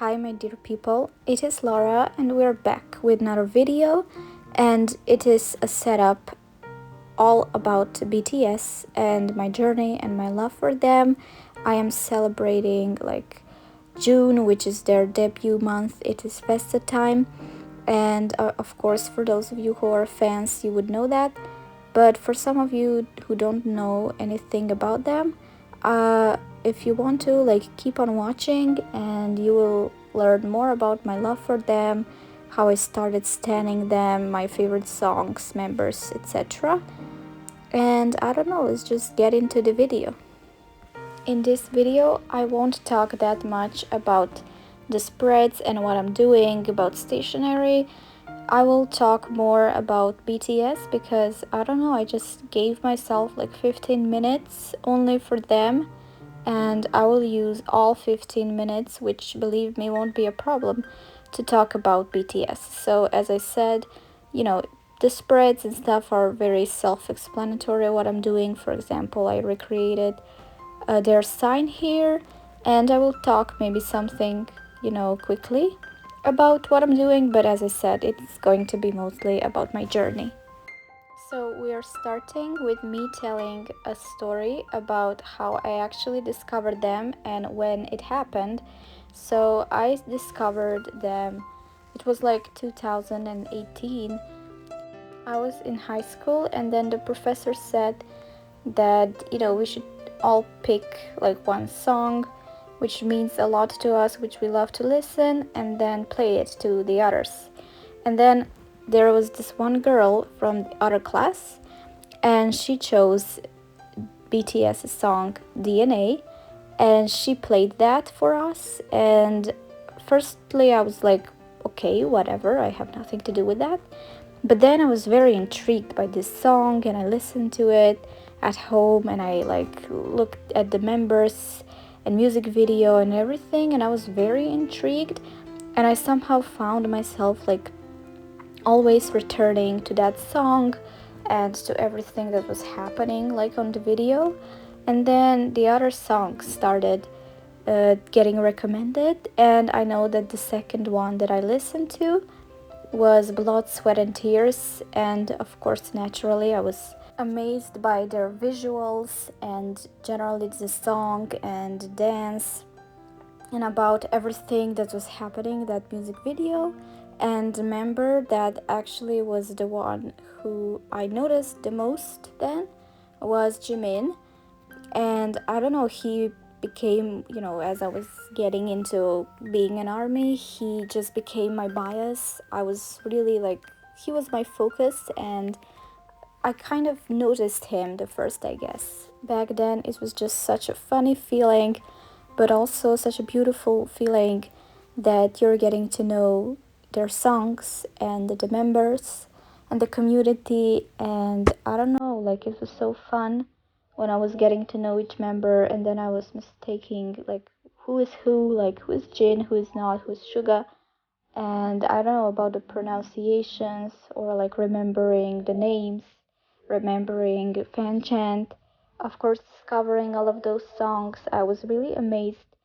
Hi, my dear people, it is Laura, and we're back with another video. And it is a setup all about BTS and my journey and my love for them. I am celebrating like June, which is their debut month. It is Festa time, and of course, for those of you who are fans, you would know that. But for some of you who don't know anything about them, if you want to, like, keep on watching and you will learn more about my love for them, how I started standing them, my favorite songs, members, etc. And I don't know, let's just get into the video. In this video, I won't talk that much about the spreads and what I'm doing about stationery. I will talk more about BTS because I don't know, I just gave myself like 15 minutes only for them, and I will use all 15 minutes, which believe me won't be a problem, to talk about BTS. So as I said, you know, the spreads and stuff are very self-explanatory what I'm doing. For example, I recreated their sign here, and I will talk maybe something, quickly about what I'm doing, but as I said, it's going to be mostly about my journey. So we are starting with me telling a story about how I actually discovered them and when it happened. So I discovered them, it was like 2018. I was in high school, and then the professor said that, we should all pick like one song which means a lot to us, which we love to listen, and then play it to the others. And then there was this one girl from the other class, and she chose BTS's song DNA, and she played that for us. And firstly, I was like, okay, whatever, I have nothing to do with that. But then I was very intrigued by this song, and I listened to it at home, and I like looked at the members and music video and everything, and I was very intrigued, and I somehow found myself like always returning to that song and to everything that was happening like on the video. And then the other songs started getting recommended, and I know that the second one that I listened to was Blood, Sweat and Tears, and of course naturally I was amazed by their visuals and generally the song and dance and about everything that was happening in that music video. And the member that actually was the one who I noticed the most then was Jimin. And I don't know, he became, as I was getting into being an army, he just became my bias. I was really like, he was my focus, and I kind of noticed him the first, I guess. Back then, it was just such a funny feeling, but also such a beautiful feeling that you're getting to know their songs and the members and the community. And I don't know, like, it was so fun when I was getting to know each member, and then I was mistaking like who is who, like who is Jin, who is not, who is Suga. And I don't know about the pronunciations or like remembering the names, remembering fan chant. Of course, discovering all of those songs, I was really amazed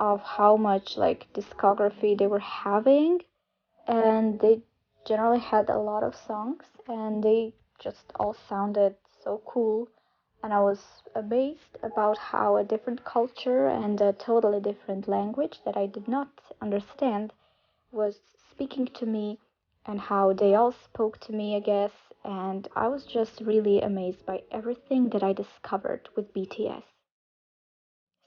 of how much like discography they were having, and they generally had a lot of songs, and they just all sounded so cool. And I was amazed about how a different culture and a totally different language that I did not understand was speaking to me, and how they all spoke to me, I guess. And I was just really amazed by everything that I discovered with BTS.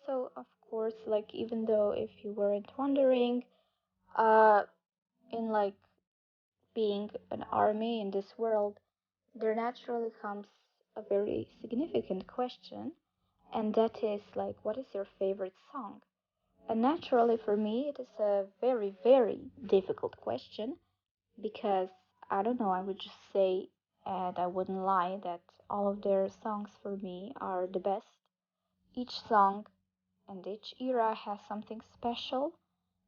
So, of course, like, even though if you weren't wondering, uh, in like being an army in this world, there naturally comes a very significant question, and that is like, what is your favorite song? And naturally, for me, it is a very, very difficult question because I don't know, I would just say, and I wouldn't lie, that all of their songs for me are the best. Each song and each era has something special,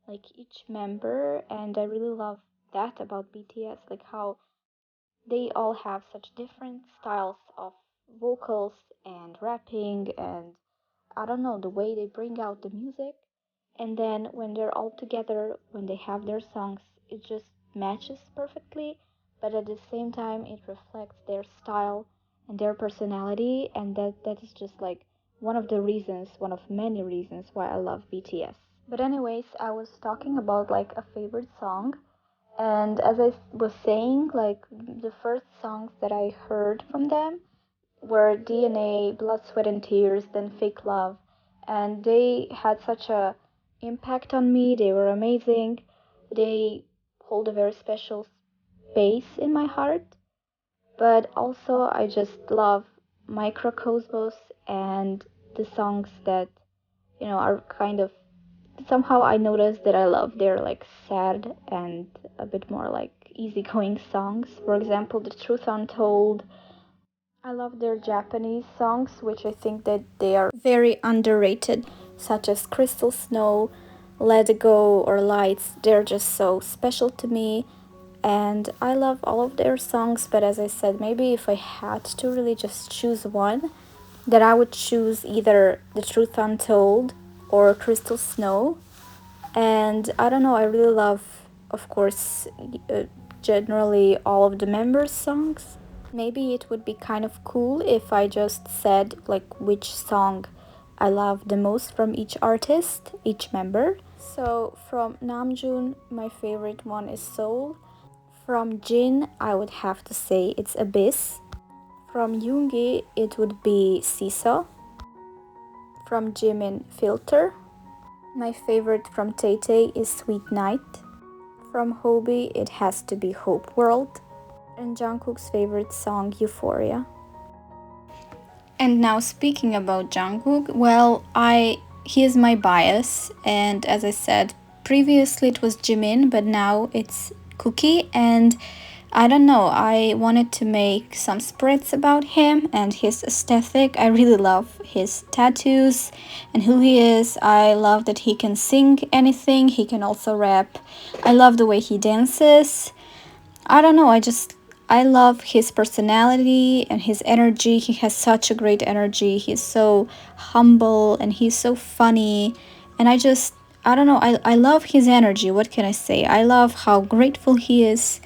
like each member, and I really love that about BTS, like how they all have such different styles of vocals and rapping, and I don't know, the way they bring out the music. And then when they're all together, when they have their songs, it just matches perfectly, but at the same time it reflects their style and their personality, and that is just like one of the reasons, one of many reasons why I love BTS. But anyways, I was talking about like a favorite song, and as I was saying, like the first songs that I heard from them were DNA, Blood, Sweat and Tears, then Fake Love, and they had such a impact on me. They were amazing. They hold a very special space in my heart. But also I just love Microcosmos and the songs that, are kind of somehow I noticed that I love. They're like sad and a bit more like easygoing songs. For example, The Truth Untold. I love their Japanese songs, which I think that they are very underrated, such as Crystal Snow, Let It Go, or Lights. They're just so special to me, and I love all of their songs. But as I said, maybe if I had to really just choose one, that I would choose either The Truth Untold or Crystal Snow. And I don't know, I really love, of course, generally all of the members' songs. Maybe it would be kind of cool if I just said like which song I love the most from each artist, each member. So from Namjoon, my favorite one is Soul. From Jin, I would have to say it's Abyss. From Yoongi, it would be Seesaw. From Jimin, Filter. My favorite from Tay Tay is Sweet Night. From Hobie, it has to be Hope World. And Jungkook's favorite song, Euphoria. And now speaking about Jungkook, well, he is my bias, and as I said previously, it was Jimin, but now it's Cookie, and I don't know, I wanted to make some spreads about him and his aesthetic. I really love his tattoos and who he is. I love that he can sing anything, he can also rap. I love the way he dances. I don't know, I love his personality and his energy. He has such a great energy. He's so humble and he's so funny. And I don't know, I love his energy. What can I say? I love how grateful he is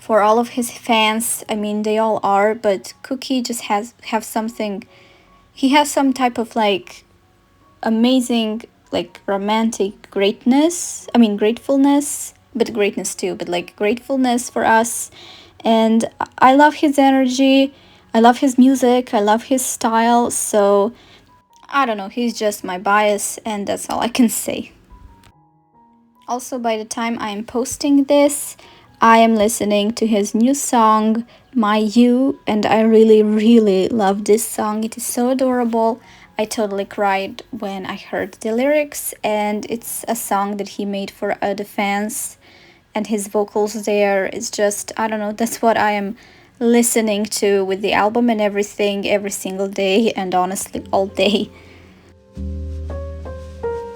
for all of his fans. I mean, they all are, but Cookie just have something. He has some type of like amazing, like romantic greatness. I mean, gratefulness, but greatness too, but like gratefulness for us. And I love his energy. I love his music. I love his style. So I don't know, he's just my bias, and that's all I can say. Also, by the time I am posting this, I am listening to his new song, My You, and I really, really love this song. It is so adorable. I totally cried when I heard the lyrics, and it's a song that he made for the fans, and his vocals there is just, I don't know, that's what I am listening to with the album and everything every single day, and honestly, all day.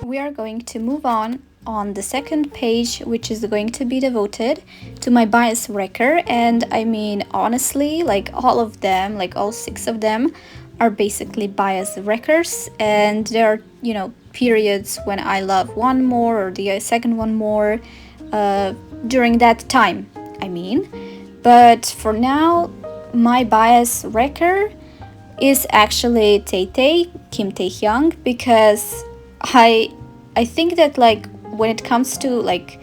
We are going to move on the second page, which is going to be devoted to my bias wrecker. And I mean, honestly, like all of them, like all 6 of them, are basically bias wreckers. And there are, periods when I love one more or the second one more during that time, I mean. But for now, my bias wrecker is actually Tay Tay, Kim Tae Hyung, because I think that like when it comes to like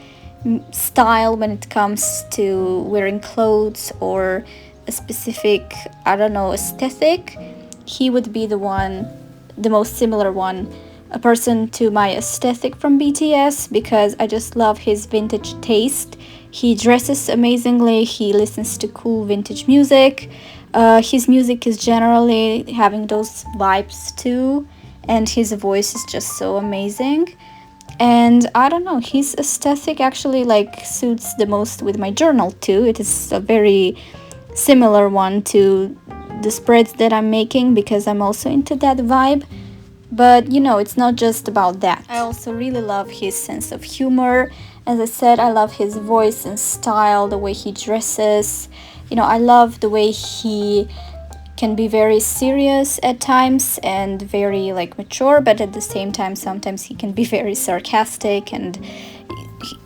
style, when it comes to wearing clothes or a specific, I don't know, aesthetic, he would be the most similar one, a person to my aesthetic from BTS, because I just love his vintage taste. He dresses amazingly, he listens to cool vintage music. His music is generally having those vibes too, and his voice is just so amazing. And I don't know, his aesthetic actually like suits the most with my journal too. It is a very similar one to the spreads that I'm making, because I'm also into that vibe. But it's not just about that. I also really love his sense of humor. As I said, I love his voice and style, the way he dresses. I love the way he can be very serious at times and very like mature, but at the same time sometimes he can be very sarcastic, and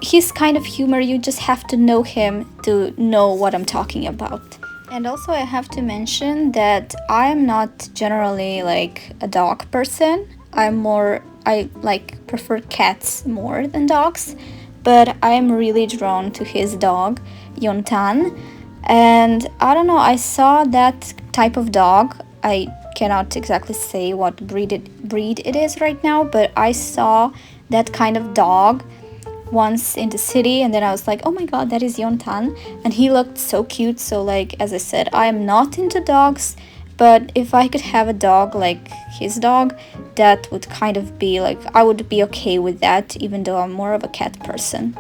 his kind of humor, you just have to know him to know what I'm talking about. And also I have to mention that I am not generally like a dog person. I like prefer cats more than dogs, but I'm really drawn to his dog, Yontan. And I don't know, I saw that type of dog. I cannot exactly say what breed it is right now, but I saw that kind of dog once in the city, and then I was like, oh my god, that is Yontan, and he looked so cute. So like, as I said, I am not into dogs, but if I could have a dog like his dog, that would kind of be like, I would be okay with that, even though I'm more of a cat person.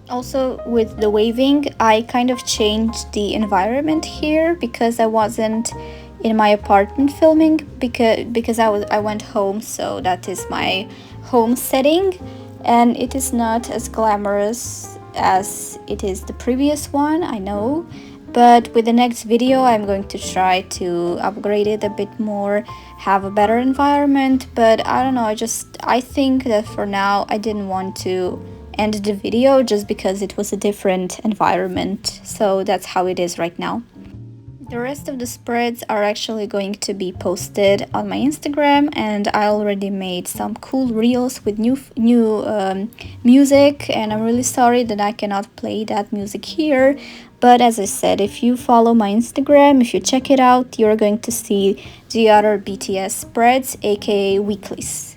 Also, with the waving, I kind of changed the environment here because I wasn't in my apartment filming, because I went home, so that is my home setting, and it is not as glamorous as it is the previous one, I know. But with the next video, I'm going to try to upgrade it a bit more, have a better environment. But I don't know, I think that for now I didn't want to end the video just because it was a different environment. So that's how it is right now. The rest of the spreads are actually going to be posted on my Instagram, and I already made some cool reels with new music, and I'm really sorry that I cannot play that music here. But as I said, if you follow my Instagram, if you check it out, you're going to see the other BTS spreads, aka weeklies.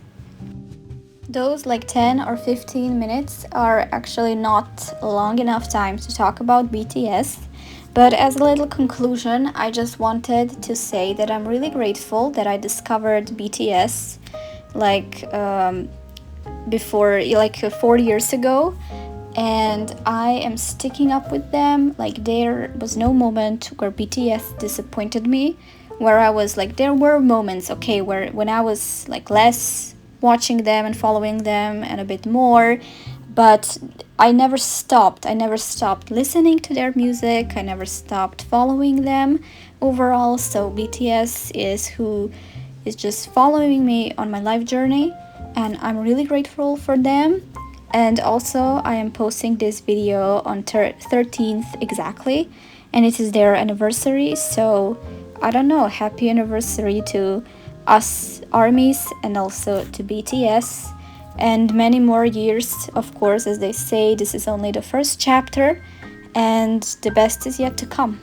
Those like 10 or 15 minutes are actually not long enough time to talk about BTS. But as a little conclusion, I just wanted to say that I'm really grateful that I discovered BTS like before, like 4 years ago, and I am sticking up with them. Like, there was no moment where BTS disappointed me, where I was like, there were moments, okay, where when I was like less watching them and following them and a bit more, but I never stopped. I never stopped listening to their music. I never stopped following them overall. So BTS is who is just following me on my life journey, and I'm really grateful for them. And also, I am posting this video on 13th exactly, and it is their anniversary. So I don't know, happy anniversary to us armies and also to BTS, and many more years. Of course, as they say, this is only the first chapter, and the best is yet to come.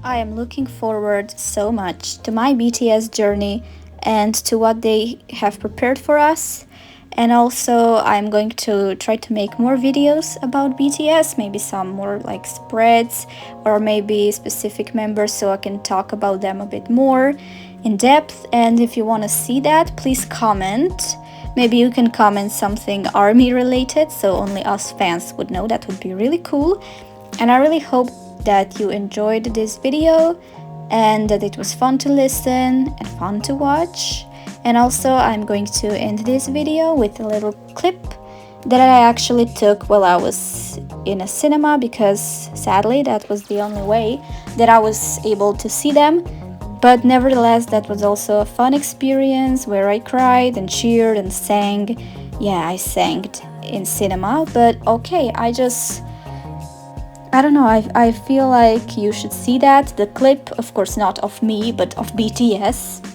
I am looking forward so much to my BTS journey and to what they have prepared for us. And also, I'm going to try to make more videos about BTS, maybe some more like spreads or maybe specific members, so I can talk about them a bit more in depth. And if you want to see that, please comment. Maybe you can comment something army related, so only us fans would know. That would be really cool. And I really hope that you enjoyed this video and that it was fun to listen and fun to watch. And also, I'm going to end this video with a little clip that I actually took while I was in a cinema, because sadly that was the only way that I was able to see them. But nevertheless, that was also a fun experience where I cried and cheered and sang. Yeah, I sang in cinema, but okay, I don't know, I feel like you should see that. The clip, of course, not of me, but of BTS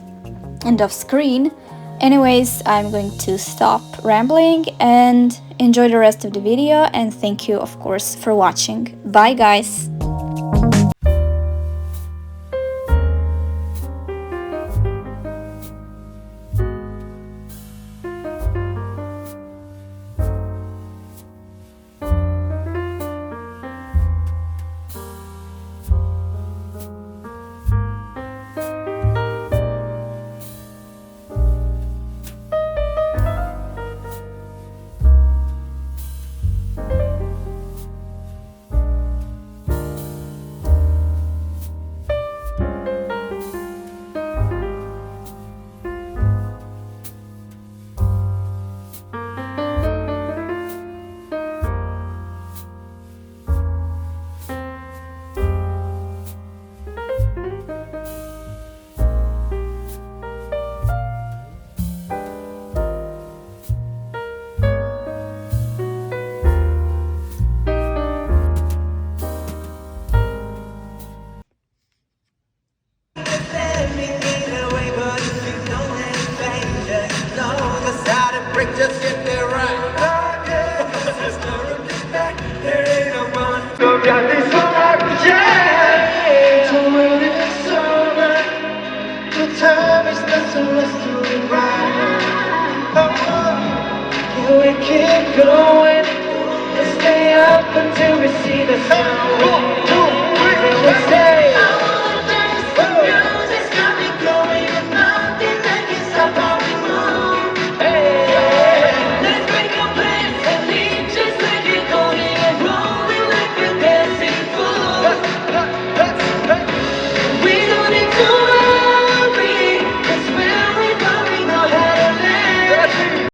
and off screen. Anyways, I'm going to stop rambling and enjoy the rest of the video, and thank you, of course, for watching. Bye, guys! until we see the sun.